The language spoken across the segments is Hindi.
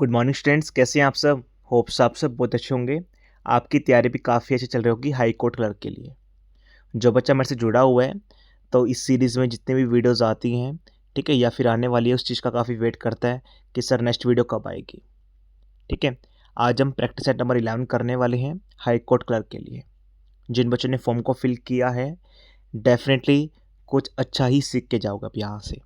गुड मॉर्निंग स्टूडेंट्स, कैसे हैं आप सब। होप्स आप सब बहुत अच्छे होंगे। आपकी तैयारी भी काफ़ी अच्छी चल रही होगी हाई कोर्ट क्लर्क के लिए। जो बच्चा मेरे से जुड़ा हुआ है तो इस सीरीज़ में जितने भी वीडियोस आती हैं, ठीक है, या फिर आने वाली है, उस चीज़ का काफ़ी वेट करता है कि सर नेक्स्ट वीडियो कब आएगी। ठीक है, आज हम प्रैक्टिस सेट नंबर 11 करने वाले हैं हाई कोर्ट क्लर्क के लिए। जिन बच्चों ने फॉर्म को फिल किया है डेफिनेटली कुछ अच्छा ही सीख के जाओगे अब यहाँ से।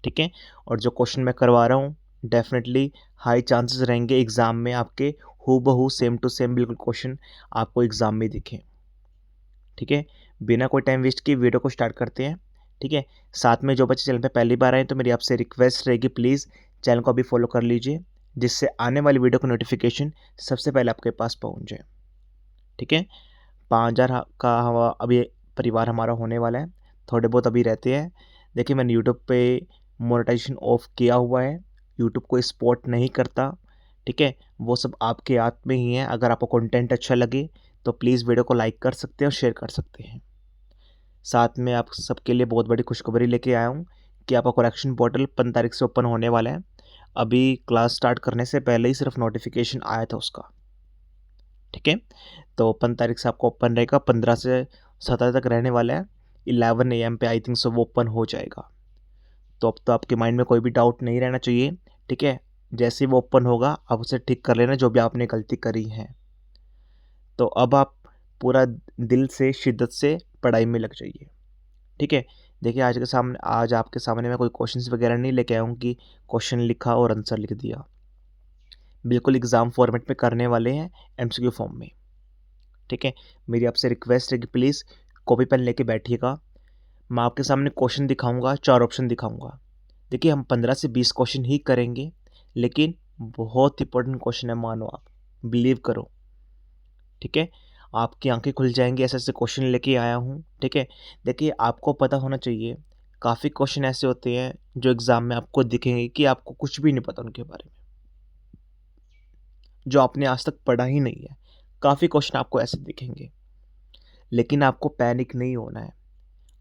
ठीक है, और जो क्वेश्चन मैं करवा रहा हूँ डेफिनेटली हाई चांसेस रहेंगे एग्ज़ाम में आपके हूबहू सेम टू सेम बिल्कुल क्वेश्चन आपको एग्ज़ाम में दिखें। ठीक है, बिना कोई टाइम वेस्ट किए वीडियो को स्टार्ट करते हैं। ठीक है, साथ में जो बच्चे चैनल पे पहली बार आए तो मेरी आपसे रिक्वेस्ट रहेगी, प्लीज़ चैनल को अभी फॉलो कर लीजिए जिससे आने वाली वीडियो का नोटिफिकेशन सबसे पहले आपके पास पहुँच जाए। ठीक है, 5,000 का अभी परिवार हमारा होने वाला है, थोड़े बहुत अभी रहते हैं। देखिए, मैंने यूट्यूब पे मोनेटाइजेशन ऑफ किया हुआ है, यूट्यूब कोई सपोर्ट नहीं करता। ठीक है, वो सब आपके हाथ में ही है। अगर आपको कंटेंट अच्छा लगे तो प्लीज़ वीडियो को लाइक कर सकते हैं और शेयर कर सकते हैं। साथ में आप सबके लिए बहुत बड़ी खुशखबरी लेके आया हूँ कि आपका करेक्शन पोर्टल 15 तारीख से ओपन होने वाला है। अभी क्लास स्टार्ट करने से पहले ही सिर्फ नोटिफिकेशन आया था उसका। ठीक है, तो 15 तारीख से आपको ओपन रहेगा, 15 से 17 तक रहने वाला है। 11 AM पे आई थिंक सो वो ओपन हो जाएगा। तो अब तो आपके माइंड में कोई भी डाउट नहीं रहना चाहिए। ठीक है, जैसे ही वो ओपन होगा आप उसे ठीक कर लेना जो भी आपने गलती करी है। तो अब आप पूरा दिल से शिद्दत से पढ़ाई में लग जाइए। ठीक है, देखिए आज आपके सामने मैं कोई क्वेश्चंस वगैरह नहीं लेके आया हूँ कि क्वेश्चन लिखा और आंसर लिख दिया। बिल्कुल एग्ज़ाम फॉर्मेट में करने वाले हैं, MCQ फॉर्म में। ठीक है, मेरी आपसे रिक्वेस्ट है कि प्लीज़ कॉपी पेन लेके बैठिएगा। मैं आपके सामने क्वेश्चन दिखाऊंगा, 4 ऑप्शन दिखाऊंगा। देखिए, हम 15 से 20 क्वेश्चन ही करेंगे, लेकिन बहुत इंपॉर्टेंट क्वेश्चन है, मानो आप, बिलीव करो। ठीक है, आपकी आंखें खुल जाएंगी, ऐसे ऐसे क्वेश्चन लेके आया हूँ। ठीक है, देखिए आपको पता होना चाहिए, काफ़ी क्वेश्चन ऐसे होते हैं जो एग्ज़ाम में आपको दिखेंगे कि आपको कुछ भी नहीं पता उनके बारे में, जो आपने आज तक पढ़ा ही नहीं है। काफ़ी क्वेश्चन आपको ऐसे दिखेंगे, लेकिन आपको पैनिक नहीं होना है।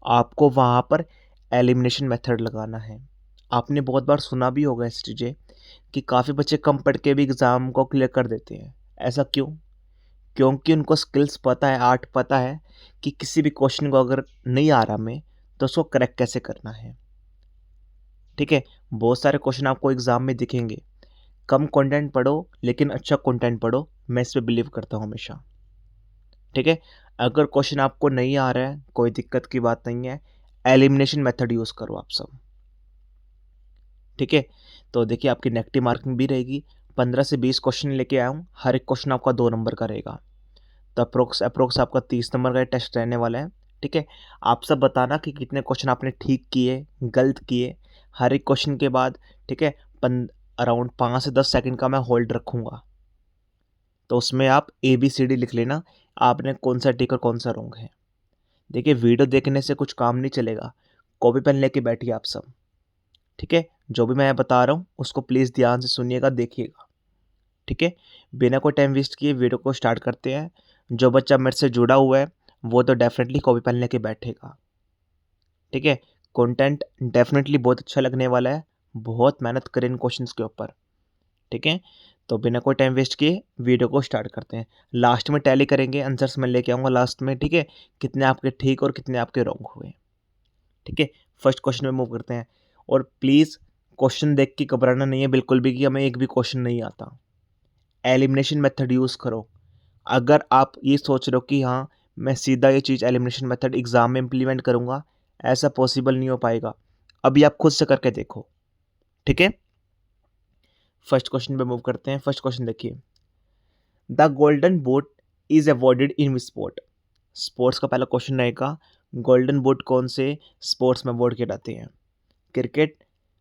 आपको वहाँ पर एलिमिनेशन मेथड लगाना है। आपने बहुत बार सुना भी होगा ऐसी चीज़ें कि काफ़ी बच्चे कम पढ़ के भी एग्ज़ाम को क्लियर कर देते हैं। ऐसा क्यों? क्योंकि उनको स्किल्स पता है, आर्ट पता है कि किसी भी क्वेश्चन को अगर नहीं आ रहा में तो उसको करेक्ट कैसे करना है। ठीक है, बहुत सारे क्वेश्चन आपको एग्ज़ाम में दिखेंगे। कम कंटेंट पढ़ो लेकिन अच्छा कंटेंट पढ़ो, मैं इस पे बिलीव करता हूँ हमेशा। ठीक है, अगर क्वेश्चन आपको नहीं आ रहा है कोई दिक्कत की बात नहीं है, एलिमिनेशन मेथड यूज़ करो आप सब। ठीक है, तो देखिए आपकी नेगेटिव मार्किंग भी रहेगी। 15 से 20 क्वेश्चन लेके आया हूँ, हर एक क्वेश्चन आपका 2 नंबर का रहेगा। तो अप्रोक्स आपका 30 नंबर का टेस्ट रहने वाला है। ठीक है, आप सब बताना कि कितने क्वेश्चन आपने ठीक किए, गलत किए, हर एक क्वेश्चन के बाद। ठीक है, अराउंड 5 से 10 सेकंड का मैं होल्ड रखूँगा, तो उसमें आप ABCD लिख लेना, आपने कौन सा ठीक और कौन सा रॉन्ग है। देखिए, वीडियो देखने से कुछ काम नहीं चलेगा, कॉपी पेन लेके बैठिए आप सब। ठीक है, जो भी मैं बता रहा हूँ उसको प्लीज़ ध्यान से सुनिएगा, देखिएगा। ठीक है, बिना कोई टाइम वेस्ट किए वीडियो को स्टार्ट करते हैं। जो बच्चा मेरे से जुड़ा हुआ है वो तो डेफिनेटली कॉपी पेन लेके बैठेगा। ठीक है, कंटेंट डेफिनेटली बहुत अच्छा लगने वाला है, बहुत मेहनत करें इन क्वेश्चंस के ऊपर। ठीक है, तो बिना कोई टाइम वेस्ट किए वीडियो को स्टार्ट करते हैं। लास्ट में टैली करेंगे, आंसर्स मैं लेके आऊँगा लास्ट में। ठीक है, कितने आपके ठीक और कितने आपके रॉन्ग हुए। ठीक है, फर्स्ट क्वेश्चन में मूव करते हैं। और प्लीज़ क्वेश्चन देख के घबराना नहीं है बिल्कुल भी कि हमें एक भी क्वेश्चन नहीं आता। एलिमिनेशन मेथड यूज़ करो। अगर आप ये सोच रहे हो कि हाँ मैं सीधा ये चीज़ एलिमिनेशन मेथड एग्ज़ाम में इम्प्लीमेंट करूँगा, ऐसा पॉसिबल नहीं हो पाएगा। अभी आप खुद से करके देखो। ठीक है, फर्स्ट क्वेश्चन पे मूव करते हैं। फर्स्ट क्वेश्चन देखिए, the golden boot is awarded in which sport. Sports का पहला क्वेश्चन रहेगा, गोल्डन बूट कौन से स्पोर्ट्स में अवॉर्ड किए जाते हैं? Cricket,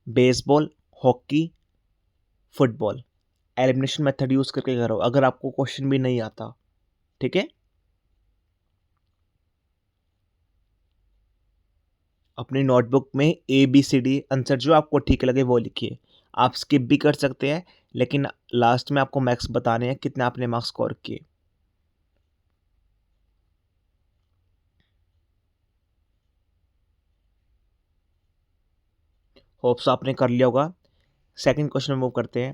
baseball, hockey, football. Elimination method use करके करो अगर आपको क्वेश्चन भी नहीं आता। ठीक है, अपनी नोटबुक में ABCD आंसर जो आपको ठीक लगे वो लिखिए। आप स्किप भी कर सकते हैं, लेकिन लास्ट में आपको मार्क्स बताने हैं कितने आपने मार्क्स स्कोर किए। होप्स आपने कर लिया होगा। सेकंड क्वेश्चन में मूव करते हैं।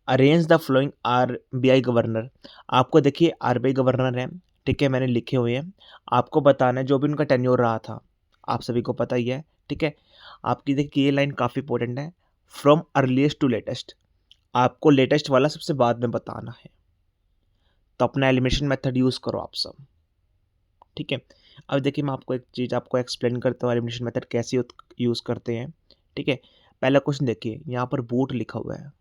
Arrange the flowing RBI governor. आपको देखिए आरबीआई गवर्नर है, ठीक है, मैंने लिखे हुए हैं। आपको बताना है जो भी उनका टेन्योर रहा था, आप सभी को पता ही है, ठीक है। आपकी देखिए ये लाइन काफ़ी इंपॉर्टेंट है, फ्रॉम अर्लीस्ट टू लेटेस्ट। आपको लेटेस्ट वाला सबसे बाद में बताना है, तो अपना एलिमिनेशन मेथड यूज़ करो आप सब, ठीक है। अब देखिए मैं आपको एक चीज़ आपको एक्सप्लेन करता हूँ एलिमिनेशन मेथड कैसे यूज़ करते हैं, ठीक है। पहला क्वेश्चन देखिए, यहाँ पर बूट लिखा हुआ है,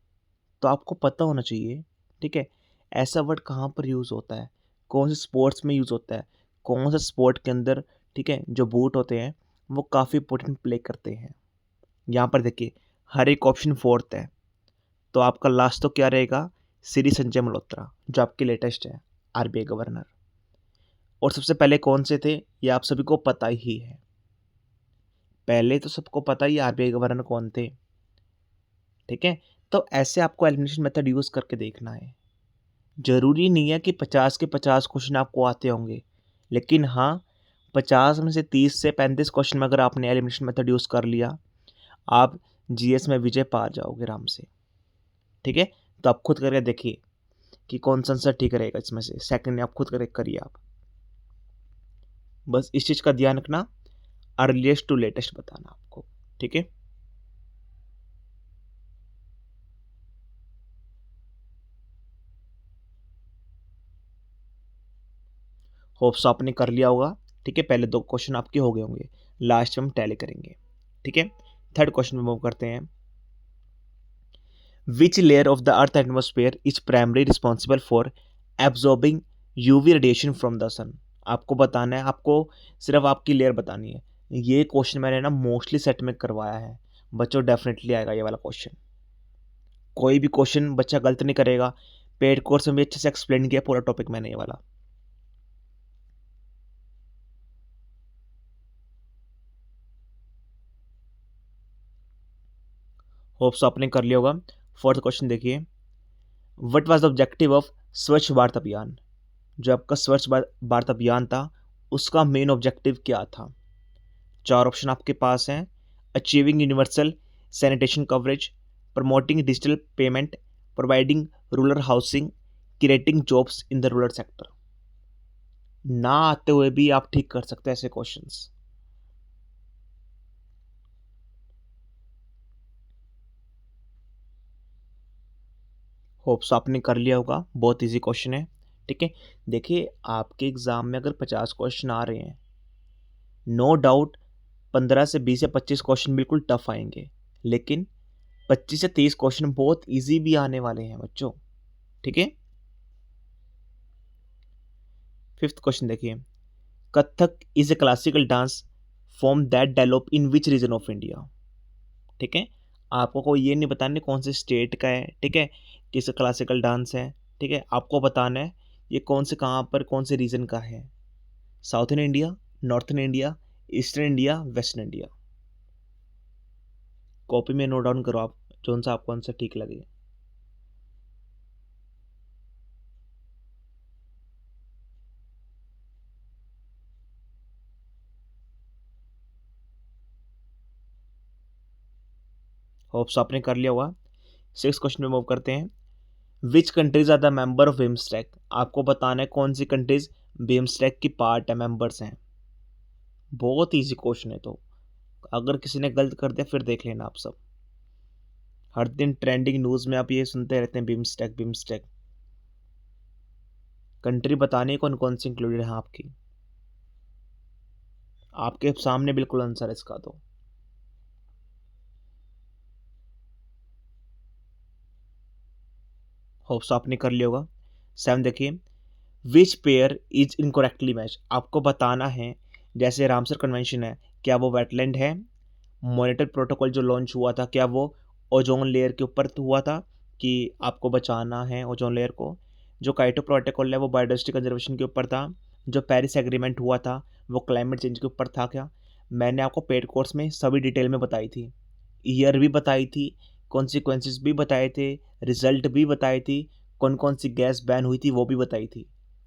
तो आपको पता होना चाहिए, ठीक है, ऐसा वर्ड कहाँ पर यूज़ होता है, कौन से स्पोर्ट्स में यूज़ होता है, कौन से स्पोर्ट के अंदर, ठीक है, जो बूट होते हैं वो काफ़ी इंपॉर्टेंट प्ले करते हैं। यहाँ पर देखिए हर एक ऑप्शन फोर्थ है, तो आपका लास्ट तो क्या रहेगा, श्री संजय मल्होत्रा, जो आपके लेटेस्ट है आरबीआई गवर्नर। और सबसे पहले कौन से थे ये आप सभी को पता ही है, पहले तो सबको पता ही आरबीआई गवर्नर कौन थे, ठीक है। तो ऐसे आपको एलिमिनेशन मेथड यूज़ करके देखना है। ज़रूरी नहीं है कि 50 के 50 क्वेश्चन आपको आते होंगे, लेकिन हाँ 50 में से 30 से 35 क्वेश्चन में अगर आपने एलिमिनेशन मेथड यूज़ कर लिया, आप जीएस में विजय पा जाओगे आराम से, ठीक है। तो आप खुद करके देखिए कि कौन सा आंसर ठीक रहेगा इसमें से, सेकंड आप खुद करके करिए आप, बस इस चीज़ का ध्यान रखना, अर्लीस्ट टू लेटेस्ट बताना आपको, ठीक है। होप्स आपने कर लिया होगा, ठीक है। पहले 2 क्वेश्चन आपके हो गए होंगे, लास्ट में हम टैली करेंगे, ठीक है। थर्ड क्वेश्चन में मूव करते हैं। Which layer of the Earth atmosphere is primarily responsible for absorbing UV radiation from the sun? आपको बताना है, आपको सिर्फ आपकी लेयर बतानी है। ये क्वेश्चन मैंने ना मोस्टली सेट में करवाया है, बच्चों डेफिनेटली आएगा ये वाला क्वेश्चन, कोई भी क्वेश्चन बच्चा गलत नहीं करेगा। पेड कोर्स में भी अच्छे से एक्सप्लेन किया पूरा टॉपिक मैंने ये वाला। होप्स आपने कर लिया होगा। फोर्थ क्वेश्चन देखिए, what was the objective of स्वच्छ भारत अभियान? जो आपका स्वच्छ भारत अभियान था उसका मेन ऑब्जेक्टिव क्या था? 4 ऑप्शन आपके पास हैं, achieving universal sanitation coverage, promoting digital payment, providing rural housing, creating jobs in the rural sector. ना आते हुए भी आप ठीक कर सकते हैं ऐसे क्वेश्चंस। होप्स आपने कर लिया होगा, बहुत इजी क्वेश्चन है, ठीक है। देखिए आपके एग्जाम में अगर 50 क्वेश्चन आ रहे हैं, नो डाउट 15 से 20 या 25 क्वेश्चन बिल्कुल टफ आएंगे, लेकिन 25 से 30 क्वेश्चन बहुत इजी भी आने वाले हैं बच्चों, ठीक है। फिफ्थ क्वेश्चन देखिए, Kathak is a classical dance form that develop in which region of India? ठीक है, आपको कोई ये नहीं बताना कौन से स्टेट का है, ठीक है, किस क्लासिकल डांस है, ठीक है, आपको बताना है ये कौन से कहाँ पर कौन से रीजन का है, southern India, northern India, eastern India, western India. Copy में नोट डाउन करो आप, कौन सा आपको आंसर ठीक लगे। होप्स आपने कर लिया होगा। 6 क्वेश्चन में मूव करते हैं। Which countries are the member of BIMSTEC? आपको बताना है कौन सी कंट्रीज बिम्स्टेक की पार्ट है, मेंबर्स हैं। बहुत ईजी क्वेश्चन है, तो अगर किसी ने गलत कर दिया फिर देख लेना आप सब। हर दिन ट्रेंडिंग न्यूज़ में आप ये सुनते रहते हैं बिम्स्टेक बिम्स्टेक। कंट्री बतानी है कौन कौन सी इंक्लूडेड है आपकी, आपके सामने बिल्कुल आंसर है इसका। तो होप्स आपने कर लिया होगा। 7 देखिए, which pair is incorrectly match? आपको बताना है जैसे रामसर कन्वेंशन है, क्या वो वेटलैंड है? मॉनिटर प्रोटोकॉल जो लॉन्च हुआ था क्या वो ओजोन लेयर के ऊपर तो हुआ था कि आपको बचाना है ओजोन लेयर को? जो काइटो प्रोटोकॉल है वो बायोडाइवर्सिटी कंजर्वेशन के ऊपर था? जो पेरिस एग्रीमेंट हुआ था वो क्लाइमेट चेंज के ऊपर था क्या? मैंने आपको पेड कोर्स में सभी डिटेल में बताई थी, ईयर भी बताई थी, कॉन्सिक्वेंसेस भी बताए थे, रिजल्ट भी बताई थी, कौन कौन सी गैस बैन हुई थी वो भी बताई थी।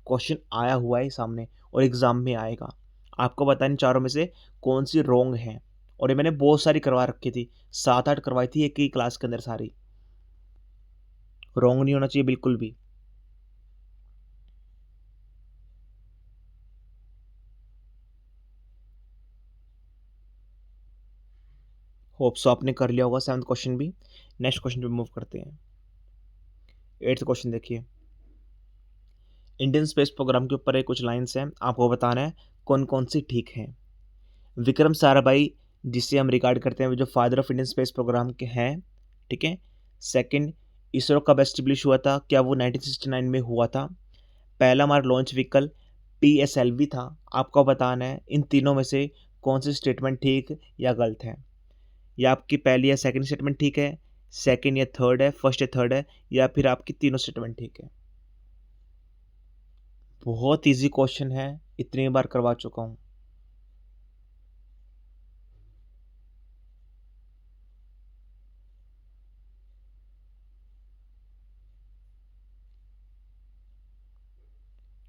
क्वेश्चन आया हुआ है सामने और एग्ज़ाम में आएगा। आपको बताने चारों में से कौन सी रॉन्ग है, और ये मैंने बहुत सारी करवा रखी थी, 7-8 करवाई थी एक ही क्लास के अंदर सारी। रॉन्ग नहीं होना चाहिए बिल्कुल भी। होप सो आपने कर लिया होगा 7th क्वेश्चन भी। नेक्स्ट क्वेश्चन पे मूव करते हैं। 8th क्वेश्चन देखिए, इंडियन स्पेस प्रोग्राम के ऊपर कुछ लाइंस हैं, आपको बताना है कौन कौन सी ठीक हैं। विक्रम साराभाई, जिसे हम रिगार्ड करते हैं जो father of Indian space programme के हैं, ठीक है। सेकंड, इसरो कब एस्टेब्लिश हुआ था, क्या वो 1969 में हुआ था। पहला हमारा लॉन्च व्हीकल PSLV था। आपको बताना है इन तीनों में से कौन सी स्टेटमेंट ठीक या गलत है। या आपकी पहली या सेकंड स्टेटमेंट ठीक है, सेकंड या थर्ड है, फर्स्ट या थर्ड है, या फिर आपकी तीनों स्टेटमेंट ठीक है। बहुत इजी क्वेश्चन है, इतनी बार करवा चुका हूँ।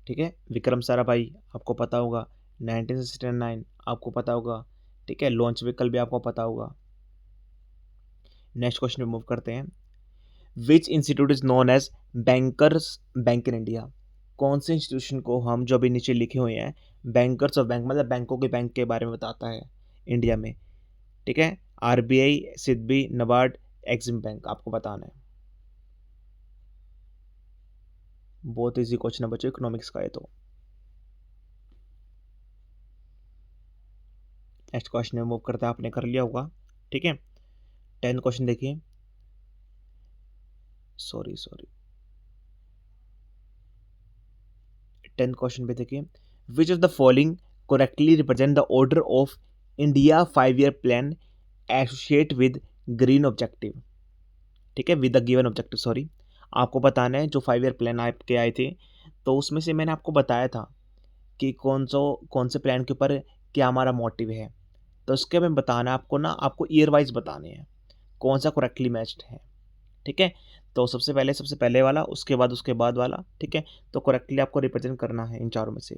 ठीक है, विक्रम साराभाई आपको पता होगा, 1969 आपको पता होगा, ठीक है। लॉन्च व्हीकल भी आपको पता होगा। नेक्स्ट क्वेश्चन पे मूव करते हैं। Which institute is known as bankers bank in India. कौन से इंस्टीट्यूशन को हम, जो अभी नीचे लिखे हुए हैं, बैंकर्स ऑफ बैंक मतलब बैंकों के बैंक के बारे में बताता है इंडिया में, ठीक है। RBI, SIDBI, NABARD, Exim bank, आपको बताना है। बहुत इजी क्वेश्चन है बच्चों, इकोनॉमिक्स का है तो। नेक्स्ट क्वेश्चन में मूव करते हैं, आपने कर लिया होगा, ठीक है। 10th क्वेश्चन देखिए, सॉरी सॉरी 10th क्वेश्चन पे देखिए, which of the following correctly represent the order of India 5 year plan associate with green objective, ठीक है, with the given objective, sorry. आपको बताना है जो 5 ईयर प्लान आपके आए थे, तो उसमें से मैंने आपको बताया था कि कौन से प्लान के ऊपर क्या हमारा मोटिव है। तो उसके में बताना है आपको ना, आपको ईयर वाइज बताने हैं कौन सा करेक्टली मैच्ड है, ठीक है। तो सबसे पहले वाला, उसके बाद वाला, ठीक है। तो करेक्टली आपको रिप्रेजेंट करना है इन चारों में से।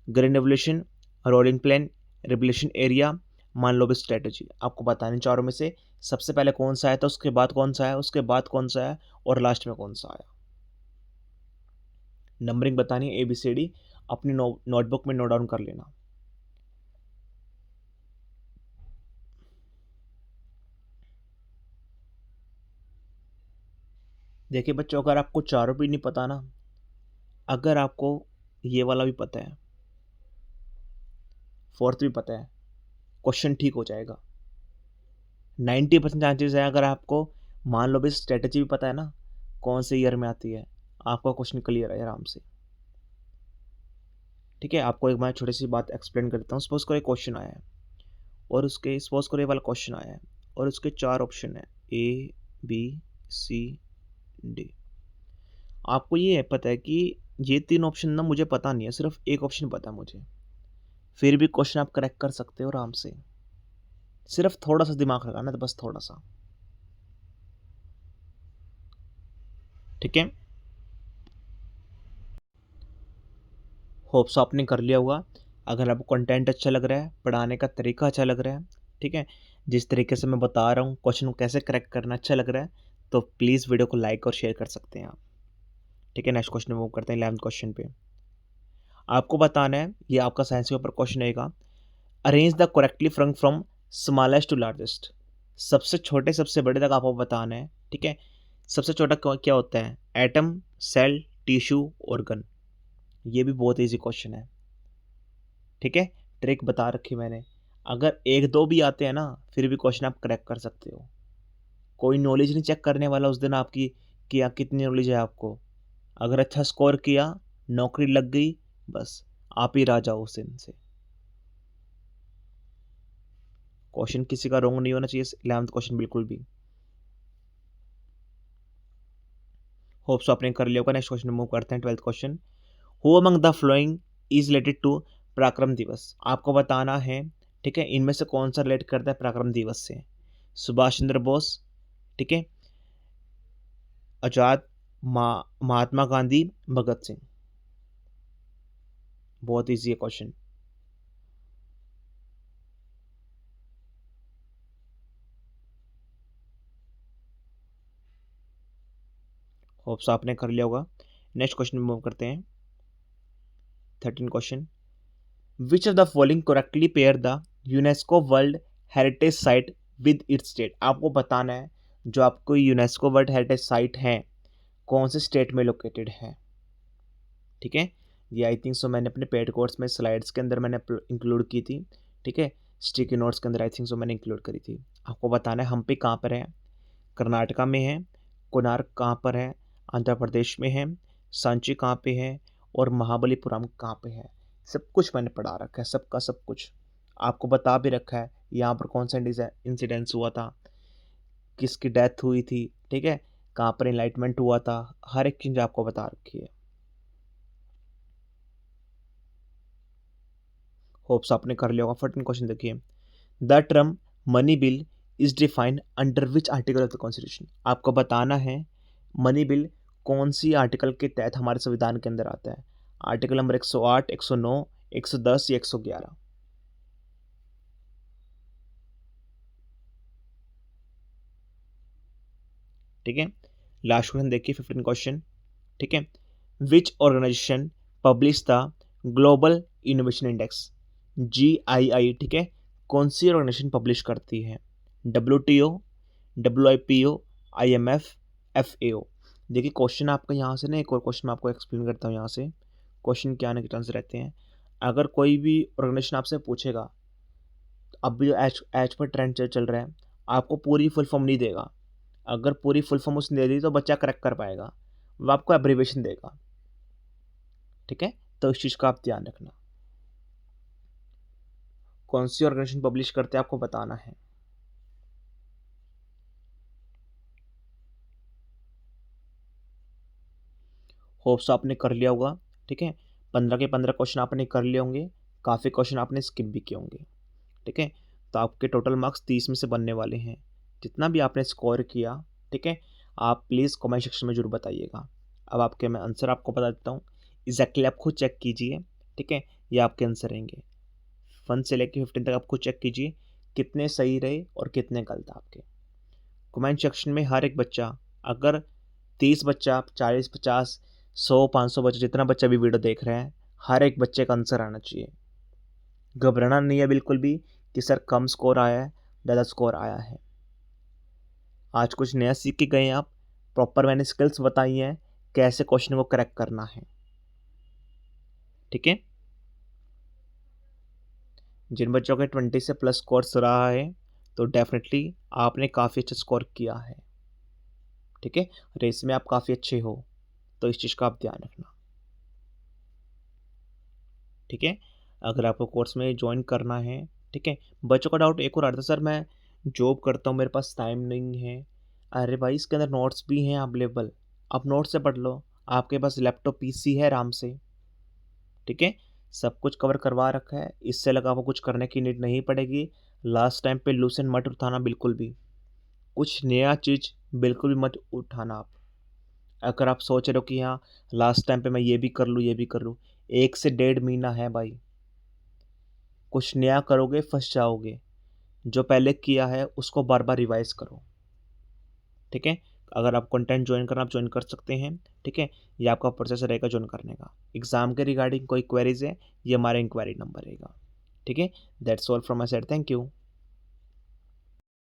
Green revolution, rolling plan, revolution area, मान लो भी स्ट्रेटजी, आपको बताना इन चारों में से सबसे पहले कौन सा आया था, उसके बाद कौन सा आया, उसके बाद कौन सा आया, और लास्ट में कौन सा आया। नंबरिंग बतानी है ABCD, अपनी नोटबुक में नोट डाउन कर लेना। देखिए बच्चों, अगर आपको चारों भी नहीं पता ना, अगर आपको ये वाला भी पता है, फोर्थ भी पता है, क्वेश्चन ठीक हो जाएगा। 90% चांसेस है, अगर आपको मान लो भी स्ट्रेटजी भी पता है ना कौन से ईयर में आती है, आपका क्वेश्चन क्लियर है आराम से, ठीक है। आपको एक मैं छोटी सी बात एक्सप्लेन करता हूँ। सपोज करो एक क्वेश्चन आया है, और उसके सपोज करो ये वाला क्वेश्चन आया है, और उसके 4 ऑप्शन है, ABCD। आपको ये पता है कि ये 3 ऑप्शन ना मुझे पता नहीं है, सिर्फ एक ऑप्शन पता है मुझे, फिर भी क्वेश्चन आप करेक्ट कर सकते हो आराम से। सिर्फ थोड़ा सा दिमाग लगाना, तो बस थोड़ा सा, ठीक है। होप्स आपने कर लिया होगा। अगर आपको कंटेंट अच्छा लग रहा है, पढ़ाने का तरीका अच्छा लग रहा है, ठीक है, जिस तरीके से मैं बता रहा हूँ क्वेश्चन को कैसे करेक्ट करना अच्छा लग रहा है, तो प्लीज़ वीडियो को लाइक और शेयर कर सकते हैं आप, ठीक है। नेक्स्ट क्वेश्चन मूव करते हैं, 11th क्वेश्चन पे। आपको बताना है, ये आपका साइंस के ऊपर क्वेश्चन रहेगा। Arrange the correctly from smallest to largest. सबसे छोटे सबसे बड़े तक आपको बताना है, ठीक है। सबसे छोटा क्या होता है, एटम, सेल, टिश्यू, ऑर्गन। ये भी बहुत ईजी क्वेश्चन है, ठीक है। ट्रिक बता रखी मैंने, अगर एक दो भी आते हैं ना, फिर भी क्वेश्चन आप क्रैक कर सकते हो। कोई नॉलेज नहीं चेक करने वाला उस दिन आपकी कि आप कितनी नॉलेज है आपको। अगर अच्छा स्कोर किया, नौकरी लग गई, बस आप ही राजा हो उस दिन से। क्वेश्चन किसी का रॉन्ग नहीं होना चाहिए 11th क्वेश्चन बिल्कुल भी। होप्स आपने कर लिया होगा। नेक्स्ट क्वेश्चन मूव करते हैं, 12th question. Who among the following is related to Parakram Diwas. आपको बताना है, ठीक है, इनमें से कौन सा रिलेट करता है पराक्रम दिवस से। सुभाष चंद्र बोस, ठीक है, आजाद, महात्मा गांधी, भगत सिंह। बहुत ईजी है क्वेश्चन। होप्स आपने कर लिया होगा। नेक्स्ट क्वेश्चन में मूव करते हैं। 13 question, which of the following correctly pair the UNESCO world heritage site with its state. आपको बताना है जो आपको यूनेस्को वर्ल्ड हेरिटेज साइट है कौन से स्टेट में लोकेटेड है। ठीक है, ये आई थिंक सो मैंने अपने पेड कोर्स में स्लाइड्स के अंदर मैंने इंक्लूड की थी। ठीक है, स्टिकी नोट्स के अंदर आई थिंक सो मैंने इंक्लूड करी थी। आपको बताना है हम्पी कहाँ पर है, कर्नाटका में है, कोणार्क कहाँ पर है, आंध्र प्रदेश में है, सांची कहाँ पे है और महाबलीपुरम कहाँ पे है। सब कुछ मैंने पढ़ा रखा है, सबका सब कुछ आपको बता भी रखा है। यहाँ पर कौन सा इंसिडेंस हुआ था, किसकी डेथ हुई थी, ठीक है, कहाँ पर इनलाइटमेंट हुआ था, हर एक चीज़ आपको बता रखी है। होप्स आपने कर लिया होगा। 14 क्वेश्चन देखिए, the term money bill is defined under which article of the constitution. आपको बताना है मनी बिल कौन सी आर्टिकल के तहत हमारे संविधान के अंदर आता है। आर्टिकल नंबर 108, 109, 110 या 111। ठीक है, लास्ट क्वेश्चन देखिए 15 क्वेश्चन। ठीक है, which organisation publish the global innovation index, GII। ठीक है, कौन सी ऑर्गेनाइजेशन पब्लिश करती है, WTO, WIPO, IMF, FAO। देखिए क्वेश्चन आपका यहाँ से ना, एक और क्वेश्चन मैं आपको एक्सप्लेन करता हूँ। यहाँ से क्वेश्चन क्या आने के चांस रहते हैं। अगर कोई भी ऑर्गेनाइजेशन आपसे पूछेगा, अब भी जो एच पर ट्रेंड चल रहा है, आपको पूरी फुल फॉर्म नहीं देगा। अगर पूरी फुल फॉर्म उसने दे दी तो बच्चा करेक्ट कर पाएगा, वो आपको एब्रीवेशन देगा। ठीक है, तो इस चीज़ का आप ध्यान रखना। कौन सी ऑर्गेनाइजेशन पब्लिश करते हैं आपको बताना है। होप्स आपने कर लिया होगा। ठीक है, 15 के 15 क्वेश्चन आपने कर लिए होंगे, काफ़ी क्वेश्चन आपने स्किप भी किए होंगे। ठीक है, तो आपके टोटल मार्क्स 30 में से बनने वाले हैं, जितना भी आपने स्कोर किया। ठीक है, आप प्लीज़ कमेंट सेक्शन में जरूर बताइएगा। अब आपके मैं आंसर आपको बता देता हूँ, एग्जैक्टली आप खुद चेक कीजिए। ठीक है, ये आपके आंसर रहेंगे। 1 से लेकर 15 तक आप खुद चेक कीजिए कितने सही रहे और कितने गलत आपके। कमेंट सेक्शन में हर एक बच्चा, अगर 30 बच्चा, 40, 50, 100, 500 बच्चे, जितना बच्चा भी वीडियो देख रहे हैं, हर एक बच्चे का आंसर आना चाहिए। घबराना नहीं है बिल्कुल भी कि सर कम स्कोर आया है, ज़्यादा स्कोर आया है। आज कुछ नया सीख के गए आप। प्रॉपर मैंने स्किल्स बताई हैं कैसे क्वेश्चन को करेक्ट करना है। ठीक है, जिन बच्चों के 20 से प्लस स्कोर्स रहा है तो डेफिनेटली आपने काफ़ी अच्छा स्कोर किया है। ठीक है, रेस में आप काफ़ी अच्छे हो, तो इस चीज़ का आप ध्यान रखना। ठीक है, अगर आपको कोर्स में ज्वाइन करना है। ठीक है, बच्चों का डाउट एक और आता है, सर मैं जॉब करता हूँ, मेरे पास टाइम नहीं है। अरे भाई, इसके अंदर नोट्स भी हैं अवेलेबल, आप नोट से पढ़ लो। आपके पास लैपटॉप PC है आराम से। ठीक है, सब कुछ कवर करवा रखा है, इससे लगा आपको कुछ करने की नीड नहीं पड़ेगी। लास्ट टाइम पे लूसेंट मत उठाना बिल्कुल भी, कुछ नया चीज़ बिल्कुल भी मत उठाना आप। अगर आप सोच रहे हो कि हाँ लास्ट टाइम पे मैं ये भी कर लूँ, ये भी कर लूँ, 1 से 1.5 महीना है भाई, कुछ नया करोगे फंस जाओगे। जो पहले किया है उसको बार बार रिवाइज करो। ठीक है, अगर आप कंटेंट ज्वाइन करना, आप ज्वाइन कर सकते हैं। ठीक है, ये आपका प्रोसेस रहेगा ज्वाइन करने का। एग्जाम के रिगार्डिंग कोई क्वेरीज है, ये हमारा इंक्वायरी नंबर रहेगा। ठीक है, that's all from my side, thank you.